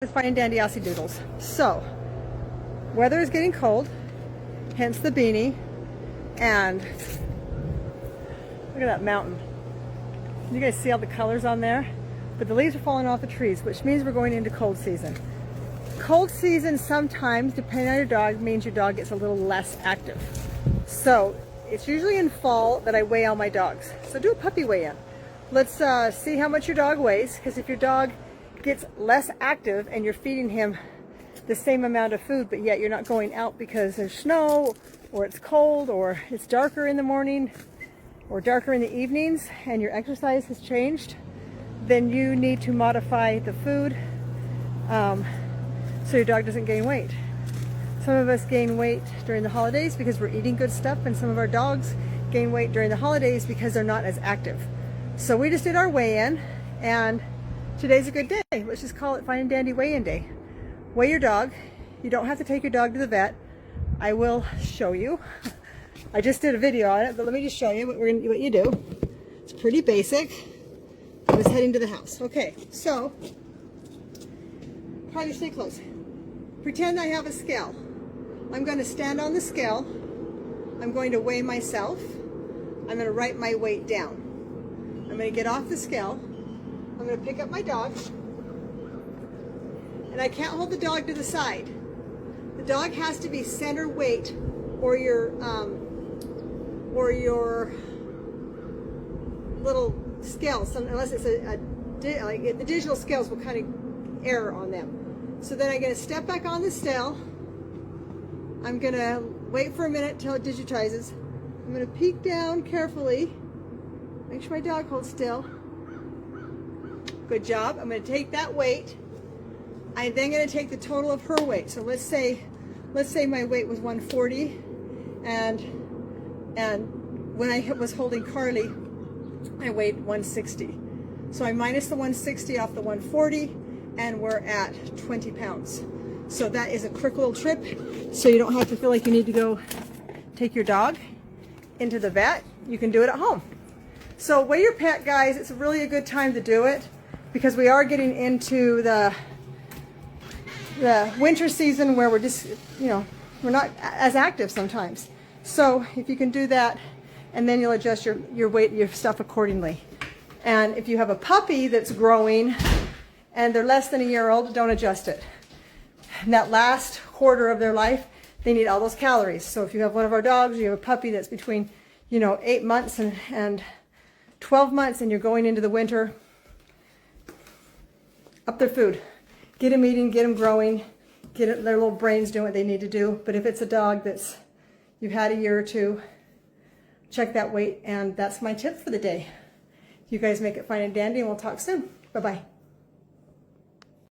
It's Fine Dandy AussieDoodles. So, weather is getting cold, hence the beanie, and look at that mountain. You guys see all the colors on there? But the leaves are falling off the trees, which means we're going into cold season. Cold season sometimes, depending on your dog, means your dog gets a little less active. So, it's usually in fall that I weigh all my dogs. So do a puppy weigh-in. Let's see how much your dog weighs, because if your dog gets less active and you're feeding him the same amount of food, but yet you're not going out because there's snow or it's cold or it's darker in the morning or darker in the evenings and your exercise has changed, then you need to modify the food so your dog doesn't gain weight. Some of us gain weight during the holidays because we're eating good stuff, and some of our dogs gain weight during the holidays because they're not as active. So we just did our weigh-in, and today's a good day. Let's just call it Fine and Dandy Weigh-In Day. Weigh your dog. You don't have to take your dog to the vet. I will show you. I just did a video on it, but let me just show you what you do. It's pretty basic. I was heading to the house. Okay, so probably stay close. Pretend I have a scale. I'm going to stand on the scale. I'm going to weigh myself. I'm going to write my weight down. I'm going to get off the scale. I'm going to pick up my dog, and I can't hold the dog to the side. The dog has to be center weight, or your little scales. Unless it's like the digital scales will kind of error on them. So then I'm going to step back on the scale. I'm going to wait for a minute till it digitizes. I'm going to peek down carefully. Make sure my dog holds still. Good job. I'm going to take that weight. I'm then going to take the total of her weight. So let's say my weight was 140, and when I was holding Carly, I weighed 160. So I minus the 160 off the 140, and we're at 20 pounds. So that is a quick little trip, so you don't have to feel like you need to go take your dog into the vet. You can do it at home. So weigh your pet, guys. It's really a good time to do it, because we are getting into the winter season where we're just, we're not as active sometimes. So if you can do that, and then you'll adjust your weight, your stuff accordingly. And if you have a puppy that's growing and they're less than a year old, don't adjust it. In that last quarter of their life, they need all those calories. So if you have one of our dogs, or you have a puppy that's between, 8 months and 12 months, and you're going into the winter, up their food. Get them eating, get them growing, get their little brains doing what they need to do. But if it's a dog that's you've had a year or two, check that weight, and that's my tip for the day. You guys make it fine and dandy, and we'll talk soon. Bye-bye.